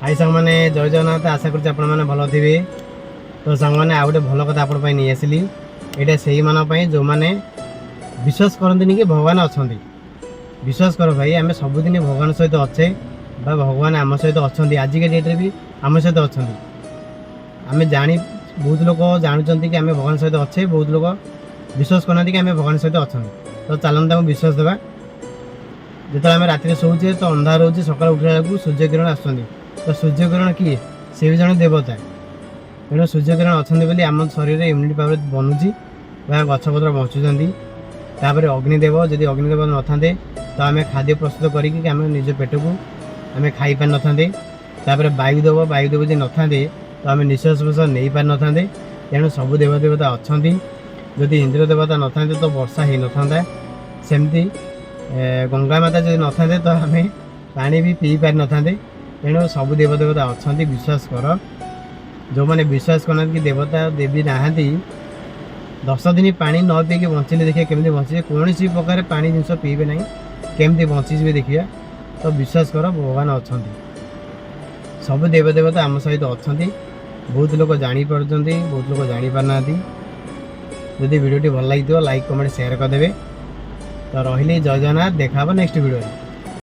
High सांग मैंने जय जगन्नाथ आशा करुँच आपण मैंने भल थे। तो सांग मैंने आउ गए भल कथा आप नहीं आसली यहाँ से ही जो मैंने विश्वास करते कि भगवान अच्छा विश्वास कर भाई आम सबुदिन भगवान सहित अच्छे भगवान आम सहित अच्छा आजिका डेट्रे भी आम सहित अच्छा आम जानी बहुत लोग जानते कि आम भगवान सहित अच्छे बहुत लोग विश्वास करना कि आम भगवान सहित अच्छा तो चलते विश्वास देवा जो आम राति शोचे तो अंधार हो सका उठा सूर्य किरण आस तो सूर्य किरण किए सी भी जन देवता तेणु सूर्य किरण अच्छा आम शरीर इम्यूनिटी पावर बनूची गछपत्र बचुँच अग्निदेव जदि अग्निदेव न था तो आम खाद्य प्रस्तुत करके आम निज पेट को आम खाई पार न वायुदेव जी न था तो आम निश्वास प्रश्वास नहीं पार न तेणु सबू देवदेवता अच्छा जदि इंद्र देवता न था तो वर्षा हो न था सेमती गंगा माता जब न था तो आम पानी भी पी पार न तेणु सबू देवदेवता अच्छा विश्वास कर जो मैंने विश्वास करना कि देवता देवी नहांती 10 दिन पानी न पीके बंचिले देखिए केमती बचे कौन सी प्रकार पानी जिनस पीबे ना केमती बंची देखिए तो विश्वास कर भगवान अच्छा सब देवदेवता आम सहित अच्छा बहुत लोग जापर बहुत लोग जापारना जदि वीडियो भल लगी लाइक कमेंट शेयर करदे तो रही जय जगन्नाथ देखा नेक्स्ट वीडियो।